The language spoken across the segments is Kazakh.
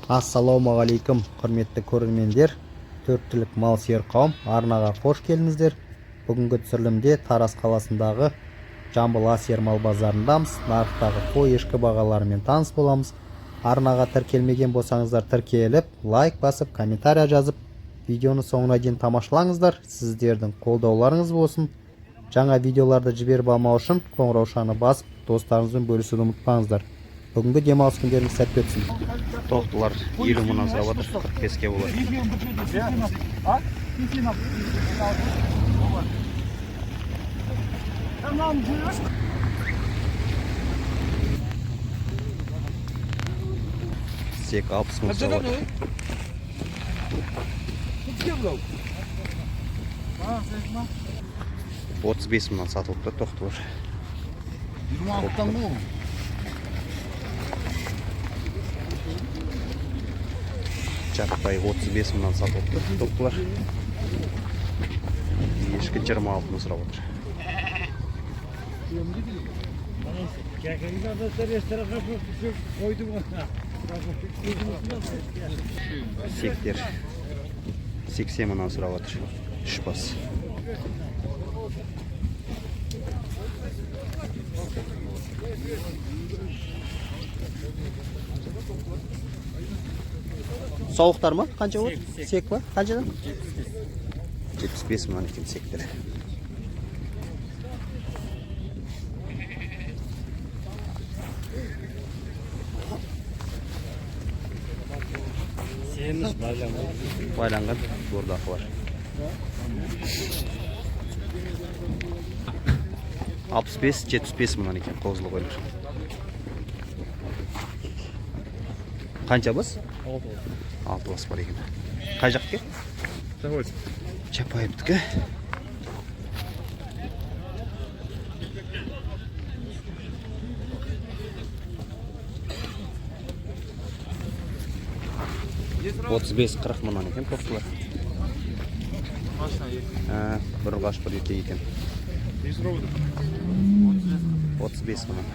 Ассалаумағалейкум, құрметті көрермендер. Төрттілік мал сүйер қауым, арнаға қош келдіңіздер. Бүгінгі түсірілімде Тараз қаласындағы Жамбыл Асер мал базарындамыз. Нарықтағы қой ешкі бағаларымен таныс боламыз. Арнаға тіркелмеген болсаңыздар тіркеліп, лайк басып, комментария жазып, видеоны соңына дейін тамашалаңыздар. Сіздердің қолдауларыңыз болсын. Жаңа видеоларды жіберіп алмау үшін қоңыраушаны басып, достарыңызбен бөлісуді ұмытпаңыздар. Бүгінгі демалыс күндеріңіз сәтті өтсін. Тоқтылар 50 мыңнан сұрап отыр, 45-ке болады. Сек 60 мың сұрап отыр. 35 мыңнан сатылыпты тоқтылар. Чаппай 35 мыңнан сатылыпты тоқтылар. Ешкі 26 мың сұрап отыр. Сектер 80 мыңнан сұрап отыр. 3 бас. Soğuklar mı? Kanca var? Sek var? Kancadan? 75 мыңнан екен сектер. Байланған бордақы бар. 65-75 мыңнан екен қозылы қойлар. Қанша бас? 6 бас бар екен. Қай жаққа? Чапаевдікі. Отыз 35-40 мыңнан екен тоқтылар. Бір ғаш бір ете екен. 35 мыңнан.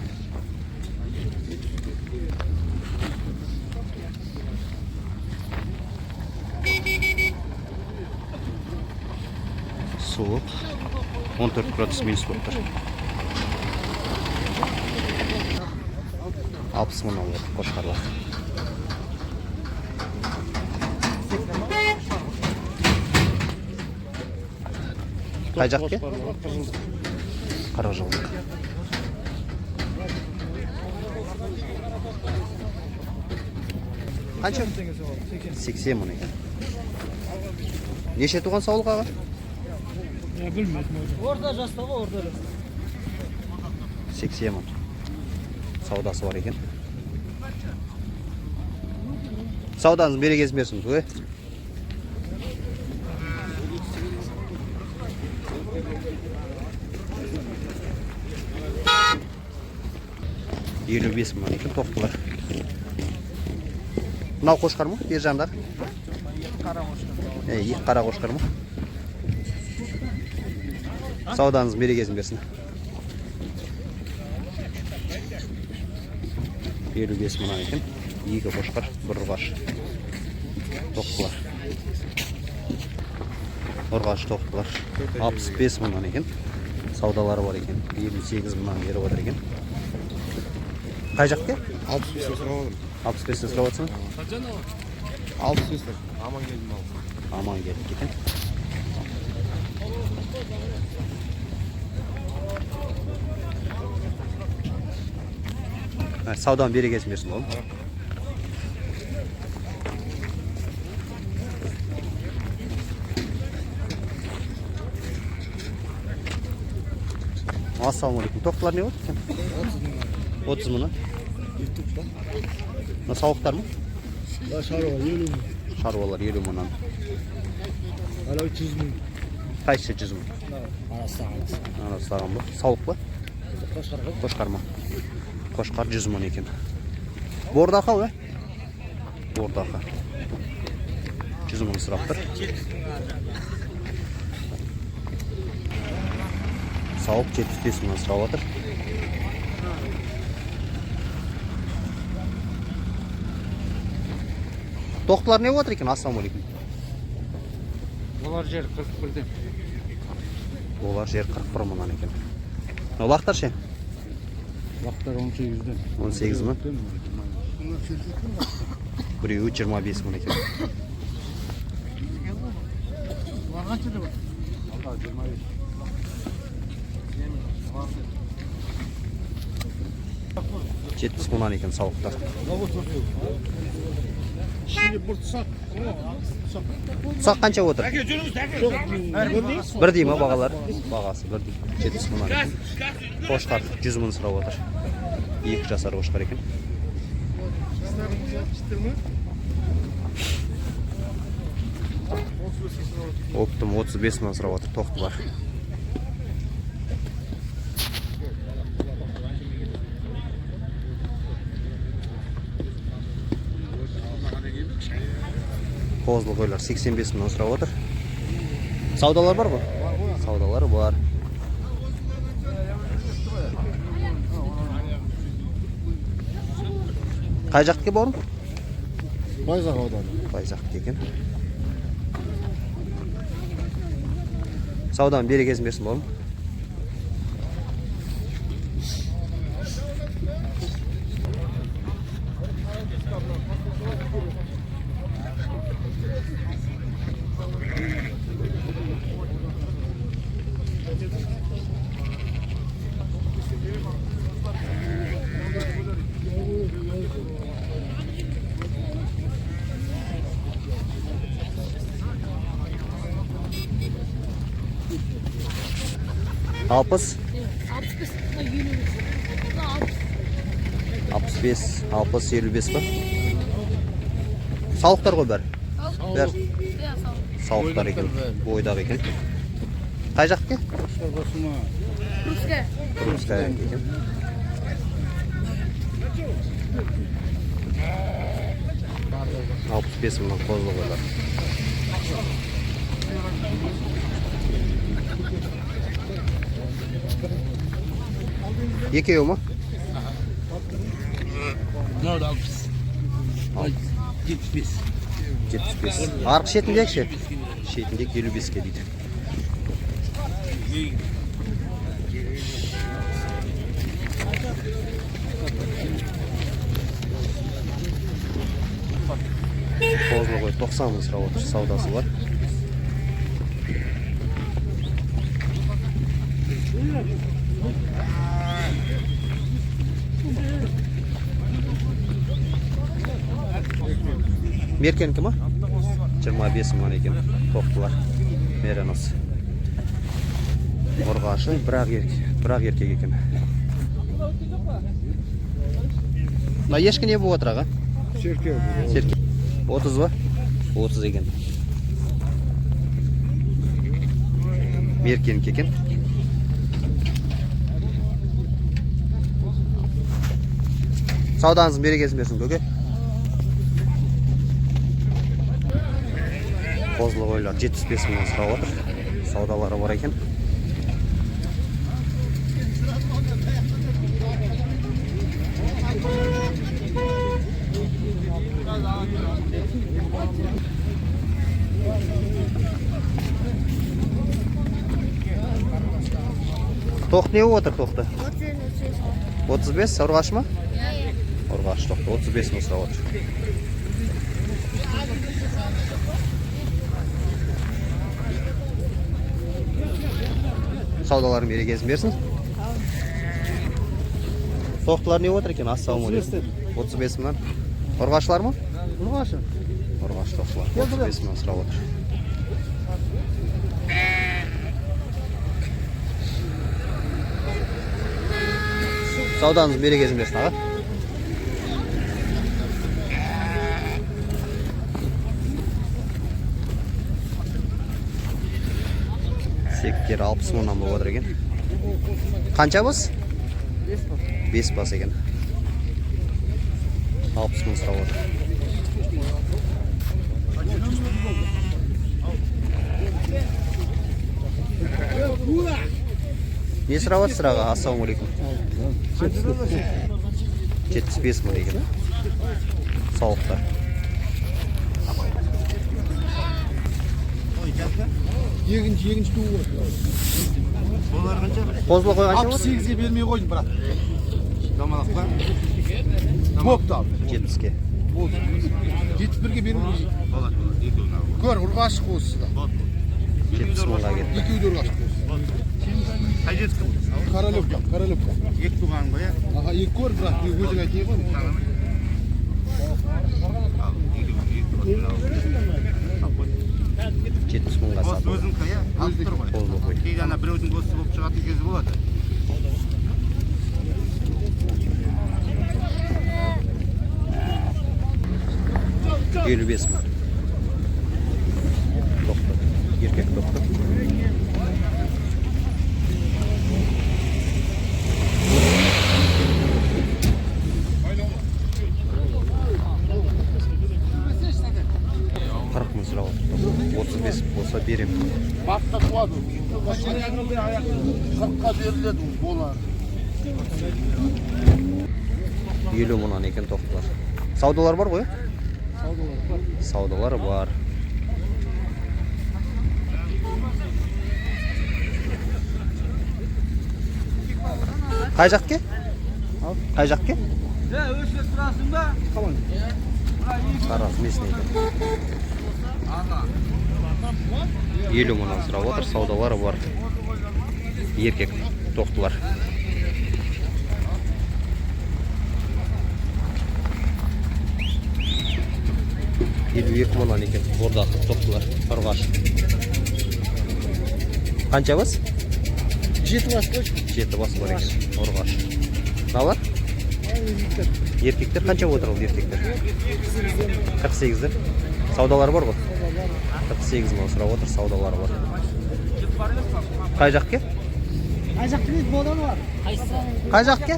Soğuk 14 gradus minus boktur. 60 мыңнан olur koşkarlar. Kayacak ki? Karajıldık. Kaçı? 80 мыңнан екен. Неше туған саулық аға? Orada jastava orada. 80 мың. Саудасы бар екен. Сауданыз берекесін берсін, өй. Елу бес мыңнан екен тоқтылар. Мынау қошқар ма? Бер жандағы? Екі қара қошқар ма? Сауданыз берекесін берсін. 55 мыңнан екен. Екі қошқар, бір ұрғаш. Тоқтылар. Ұрғаш тоқтылар. 65 мыңнан екен. Саудалары бар екен. 58 мыңнан беріп отыр екен. Қай жаққа? 65 сұрап отырмын. 65 сұрап отырсың? 65 аман келдім ал. Аман келдік екен. Саудан берекесін берсін оğlum. Ассалаумағалейкум. Тоқтылар не болды? 30 мыңнан. Мына сауықтар ма? Şarva 50 mı? Шаруалар 50 мыңнан. Hala 300 mü? Қайсы 100 мың? Арастаған ба? Сауық ба? Қошқар ма? Қошқар 100 мың екен. Бордақа ба? Бордақа. 100 мың сұрап тұр. Сауық 75 мыңнан сұрап отыр. Тоқтылар не отыр екен? Ассалаумағалейкум. Олар жер 41'den. Олар жер 41 мыңнан екен. Лақтар ше? Laqtar 18'den. 18 mi? Біреуі 25 мың екен. Var kaç lira var? Allah 25. 70 мыңнан екен сауықтар. Şimdi burtsak. Тұсақ қанша отыр? Çok Бірдей ма бағалар? Бағасы бірдей. 70 мыңнан екен. Қошқар 100 мың сұрап отыр. 2 жасар қошқар екен. Оптым 35 мың сұрап отыр. Тоқты бар. Қозылы қойлар 85 мың сұрап отыр. Саудалар бар ғой? Саудалар бар. Қай жаққа бауырым? Bayzak odanı. Байзақ екен. Сауданың берекесін берсін бауырым. Алпыс, 65, 60, 55 ба? Сауықтар ғой бәрі? Бәрі сауықтар екен, бойдағы екен. Қай жаққа? Крымская екен. Алпыс бес мыңнан қозылы қойлар. Екеуі ма? Ne oldu 60? 75. 75. Арғы шетіндегі ше? Шетіндегі 55-ке дейді. Қозылы қой 90 мың сұрап отыр, саудасы бар. Меркенікі ма? 25 мың екен, тоқтылар. Меренос. Ұрғашы, бірақ еркек екен. Мына ешкі не болып отыр аға? Şirket. Серке. 30 ба? 30 екен. Меркенікі екен. Сауданызың берекесін берсін көке. Қозылы қойлар 75 мыңнан сұрап отыр. Саудалары бар екен. Тоқ не отыр тоқты? 35, ұрғаш ма? Ұрғаш тоқты, 35 мың сұрап отыр. Саудаларын берекесін берсін. Тоқтылар не отыр екен? Ассалаумағалейкум. 35 мыңнан. Ұрғашылар ма? Ұрғашы. Ұрғаш тоқтылар. 35 мыңнан сұрап отыр. Сауданыз берекесін берсін аға. Сектер 60 мыңнан болып отыр екен. Қанша бас? 5 бас екен. 60 мың сұрап отыр. Не сұрап отыр аға? Ассалаумағалейкум. 75 мың екен. Сауықтар. екінші туы бар. Олар қанша? Қозылы қой қанша 68-ге бермей қойдым, брат. Домалақ па? Бопты ал. 70-ке. 71-ге бермей. Болады, екеуін ал. Көр, ұрғашық осы да. 70 мыңға кетті. Екеуі де ұрғашық осы. Қай жетіскі бұл? Королевка. Екі туған ғой, я? Аға, екі көр, брат, өзің айтайын ғой. Ал, екеуін ал. 70 мыңға Осы сатылды. өзіңкі, я? Алып тұр ғой. Қозылы қой. Кейде ана біреудің көзі болып шығатын кезі болады. 55 мың. Тоқты. Еркек тоқты. Қырық мың сұрап отыр. 35 болса беремін. Бақта туады. 40-қа беріледі, болар. 50 мыңнан екен тоқтылар. Саудалар бар ғой? Саудалар бар. Қай жақке? Қай жақке? Өшіріп тұрасың ба? Қалан. Тараз местный екен. 50 мыңнан сұрап отыр, саудалары бар. Еркек тоқтылар. Елу екі мыңнан екен, бордақы тоқтылар, ұрғаш. Қанша бас? 7 бас қой. 7 бас бар екен, ұрғаш. Налар? Еркектер қанша отыр ол еркектер? 48-дер. Саудалары бар ғой? 48 мың сұрап отыр, саудалары бар. Қай жақке? Қай жақты емес, бодан бар. Қай жақке?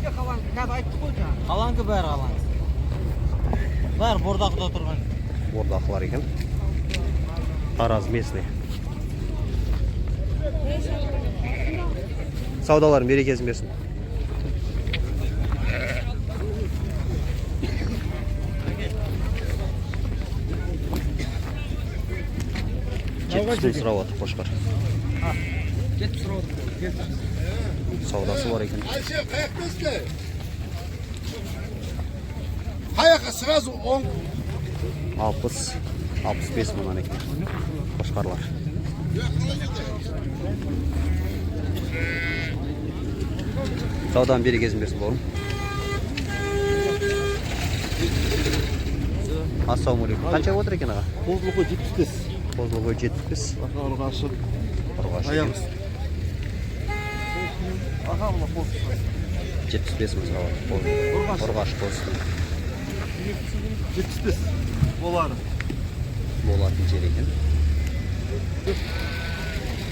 Қаланғы бәрі қаланғы. Бәрі бордақыда отырған. Бордақылар екен. Тараз местный. Саудаларын берекесін берсін. Жетпіс мың сұрап отыр қошқар. Саудасы бар екен. Айше, қаяқтасты? Қаяққа сразу 10. 60-65 мыңнан екен қошқарлар. Саудан берекесін берсін бауырым. Ассалаумағалейкум. Қанша отыр екен аға? Қозылы қой 75. Қозылы қой 75. Аға ұрғашы. Ұрғаш екен. Аға бұла қозылы. 75 мың сұрап отыр. Ұрғаш қозылы. 75. Болары. Болатын жер екен.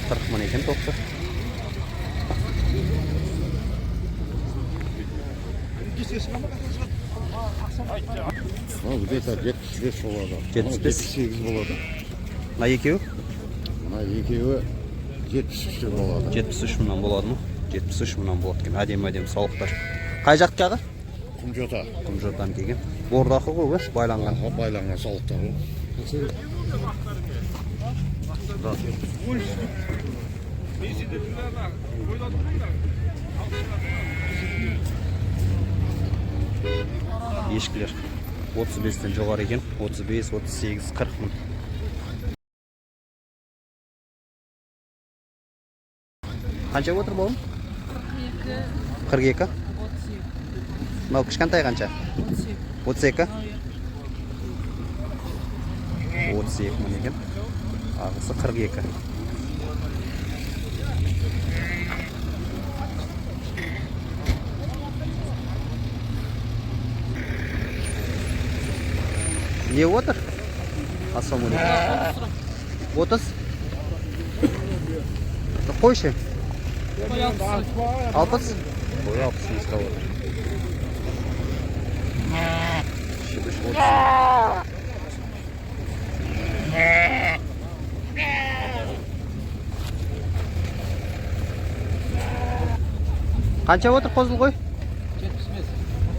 40 мың екен тоқты. Где-то 75 болады. 75? 78 болады. Мына екеуі? Мына екеуі 73 болады. 73 мыңнан болады ма? 73 мыңнан болады екен. Әдем сауықтар. Қай жаққа аға? Құмжота. Құмжотан келген. Бордақы ғой, байланған. Байланған салықтар ғой. Ешкілер 35-тен жоғары екен. 35, 38, 40 мың. Қанша отыр болым? 42. Мынау кішкентай қанша? 32. 32 мың екен. Ағысы 42. Не отыр? Ассалаумағалейкум. 30? Қойшы. 60? Қой 60 мысқа отыр. Шыбыш 30. Қанша отыр қозыл қой?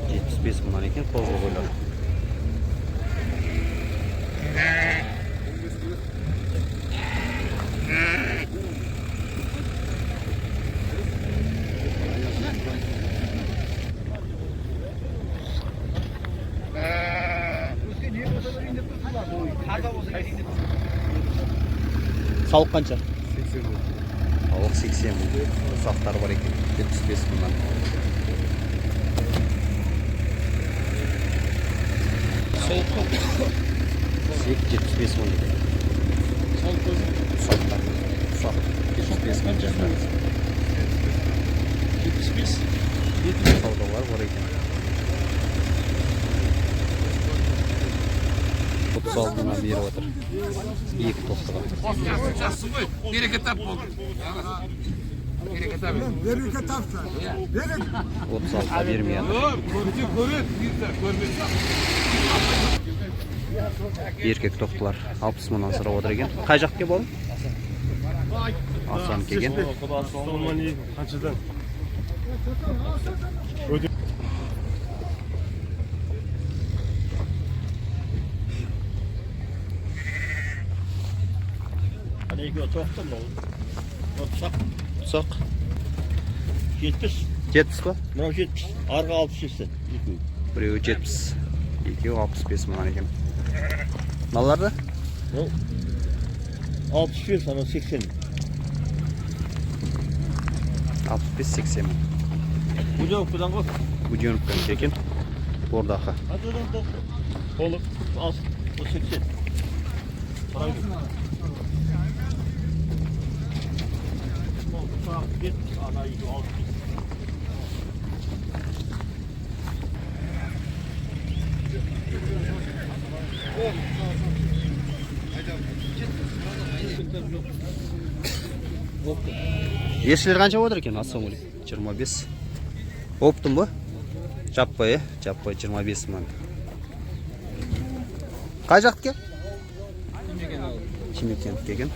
75 мыңнан екен қозыл қойлар. Сауық қанша? 80 мың. Сауық 80 мың. Сақтар бар екен. 75 мыңнан. Сек 75 мың. Сақтар. Сақ 75 мың жатыр. 75. Саудалар бар екен. 36 мыңнан беріп отыр. Екі тоқтыға. 36-ға бермей жатыр. Еркек тоқтылар 60 мыңнан сұрап отыр екен. Қай жақ ке болын? Асан кеген. Қаншадан? Тұсақ. 70. 70 па? Мынау 70. Арғы 67. Біреуі 70. Екеуі 65 мыңнан екен. Маларды? 65, анау 80. 65-80 мың. Буденовкадан ғой. Буденовкадан екен. Бордақы. Толық 80. Ершілер қанша отыр екен? Ассамуалейкум. 25. Оптың ба? Жаппай, жаппай 25 мың. Қай жақты ке? Чемекент кеген.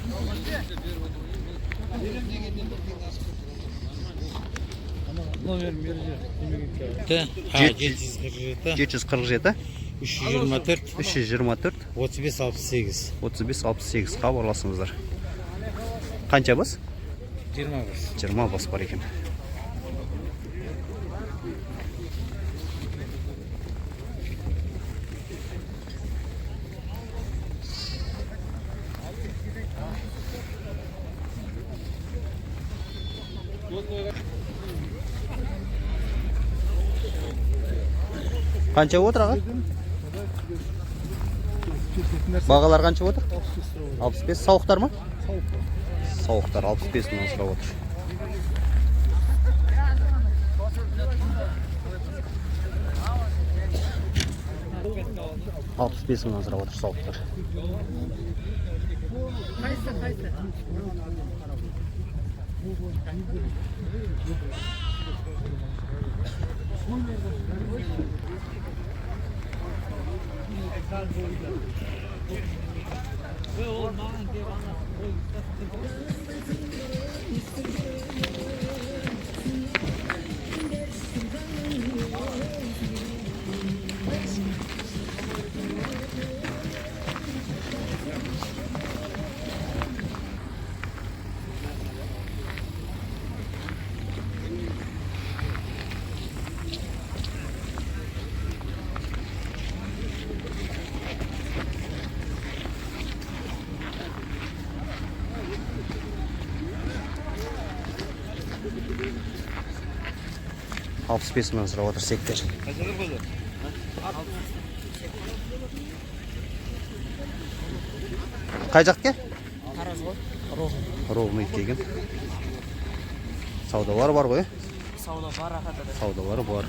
Номерім берді. 747. 324 324. 35-68. 35-68 хабарласыңыздар. Қанша бас? 20 бас бар екен. Қанша отыр аға? Бағалар қанша отыр? 65. Сауықтар ма? Сауықтар 65 мыңнан сұрап отыр. $65 мыңнан сұрап отыр сауықтар. $65 мыңнан сұрап отыр сектер. Қай жақты ке? Тараз ғой. Ровный кеген. Саудалар бар ғой? Сауда бар ақада. Саудалары бар.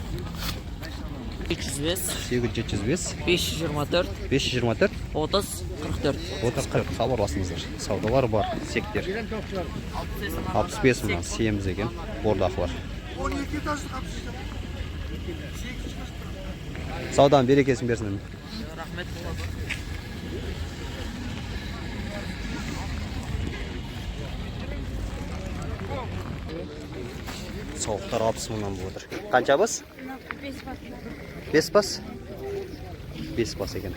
305 875 524 524 30 44. 30-40 хабарласыңыздар. Саудалар бар сектер. 65 мыңнан семіз екен. Бордақылар. Саудан берекесін берсін. Рахмет. Сауықтар 60 мыңнан болып отыр. Қанша бас? 5 бас. 5 бас екен.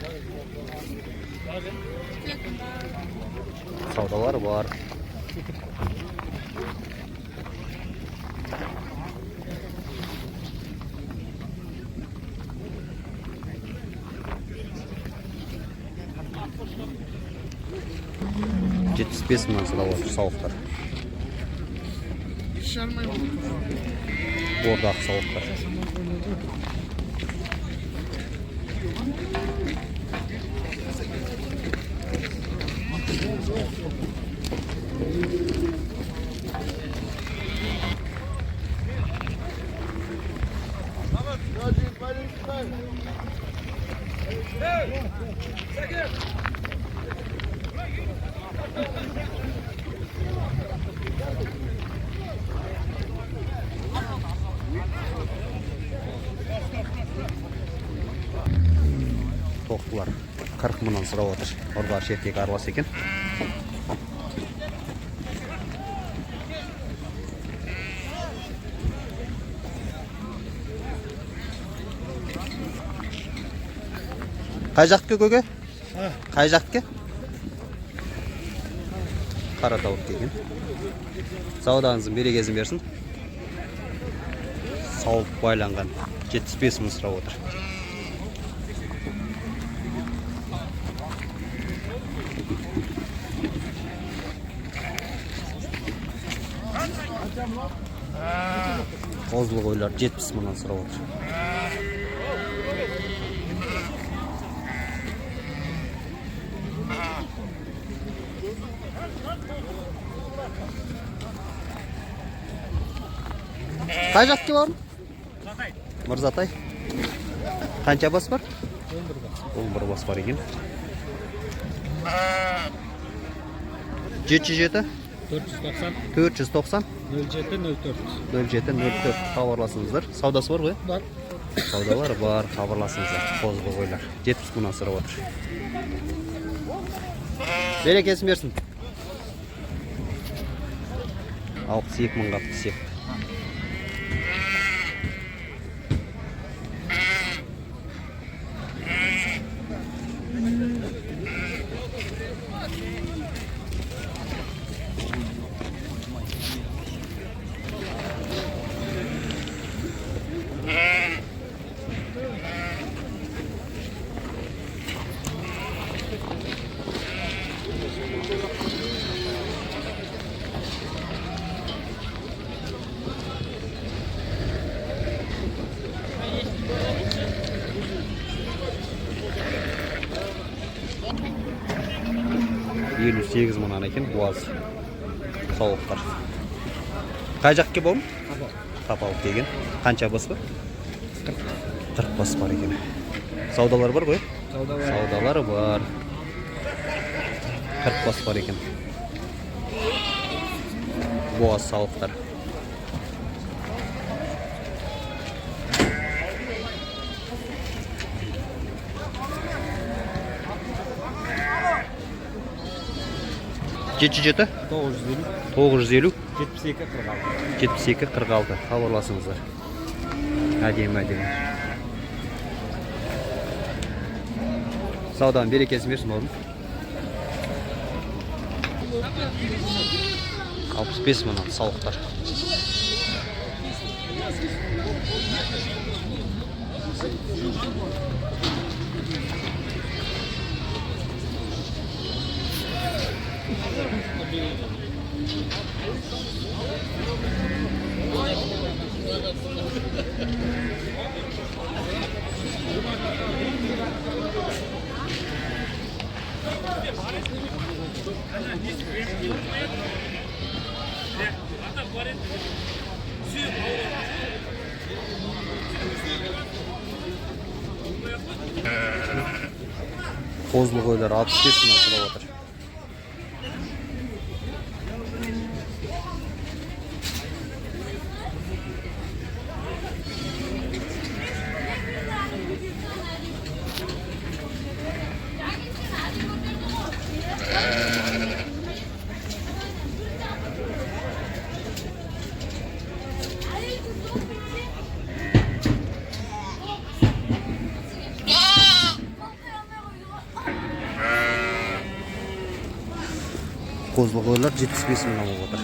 Саудалар бар. 75 мыңнан сұрап отыр сауықтар. Бордақ сауықтар. Тоқтылар 40 мыңнан сұрап отыр. Орбаш еркек аралас екен. Қай жақтікі көке? Қай жақтікі? Қара тауық екен. Саудаңыздың берекесін берсін. Сауып байланған 75 мың сұрап отыр. Қозылы қойлар 70 мыңнан сұрап отыр. Қай жақты бар? Мырзатай. Қанша бас бар? 11 бас бар екен. 707 490 0704 хабарласыңыздар. Саудасы бар ғой? Бар. Саудалар бар, хабарласыңыздар. Қозылы қойлар 70 мыңнан сұрап отыр. Берекесін берсін. 62 мыңға түсек. Елу 8 мыңнан екен буаз сауықтар. Қай жаққа болым? Тапалық деген. Қанша бас бар? 40 бас бар екен. Саудалар бар ғой? Саудалар бар. 40 бас бар екен. Буаз сауықтар. Жеті 950 72 46 хабарласыңыздар. Әдемі. Сауданың берекесін берсін оğlum. 65 мыңнан сауықтар. Қозылы қойлар 65 мыңнан сұрап отыр. Қозылы қойлар 75 мыңнан болып отыр.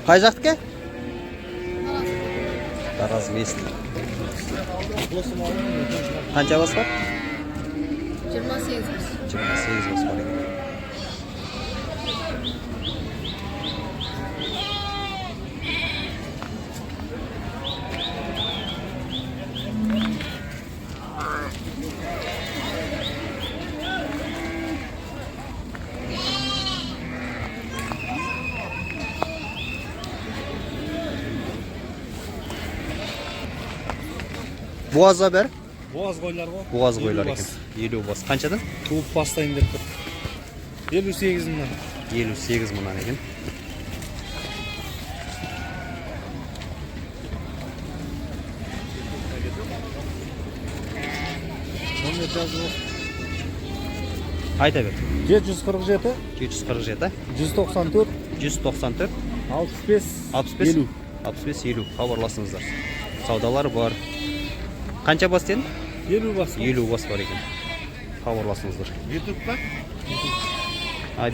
Қай жақтікі? Тараз Вест. Қанша бас бар? 28 бас. 28 бас бар екен. Буаза бер? Boğaz koylar var. Буаз қойлар екен. 50 бас. Қаншадан? Туып бастайын деп тұр. 58 мыңнан. 58 мыңнан екен. Сонымен жазып Айта бер. 747, 747, 194, 194, 65, 65, 50. 65, 50. Хабарласыңыздар. Саудалар бар. Қанша бас дедin? 50 бас. 50 бас бар екен. Хабарласыңыздар. Ютуб па?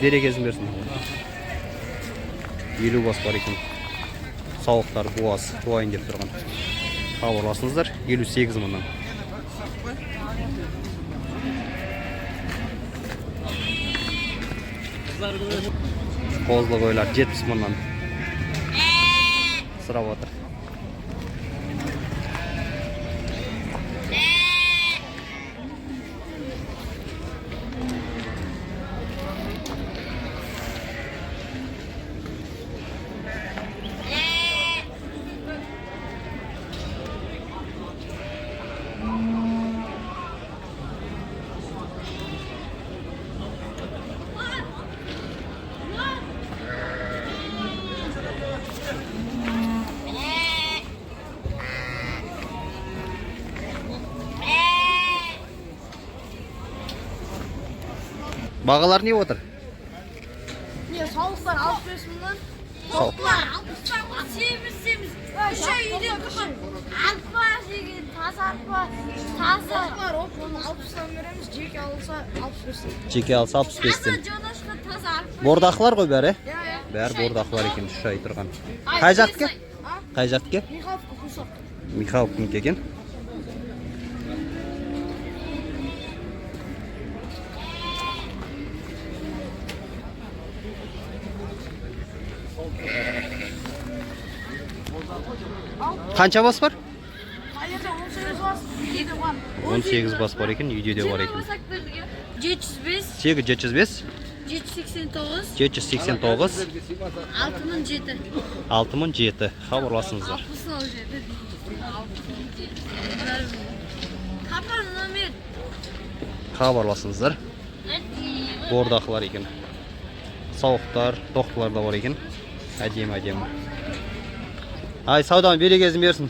Берекесін берсін. 50 бас бар екен. Сауықтар буаз туайын деп тұрған. Хабарласыңыздар. 58 мыңнан. Қозлы қойлар 70 мыңнан. Сұрап отыр. Бағалар не отыр? Ne soğuklar 65 mingdan. Soğuklar. 60'dan sevimiz. Şey uyda dursun. Alpa şey tasarpa. Tasar. Onu 60'dan veremiz. Cek alsa 65'ten. Жеке алса 65-тен. Tasar jonaşka tasarpa. Бордақылар ғой бәрі? Ya ya. Бәрі бордақылар екен, үш ай тұрған. Қай жақке? Қай жақке? Михалковка кусок. Михалковка екен. Қанша бас бар? Hayırda 18 bas. 7 var. 18 бас бар екен, үйде де бар екен. 705, Тегі 705, 789, 789, 6007. 6007. Хабарласыңыздар. 67. Kapan номер. Хабарласыңыздар. Бордақылар екен. Сауықтар, тоқтылар да бар екен. Әдемі. Ай, сауданың берекесін берсін.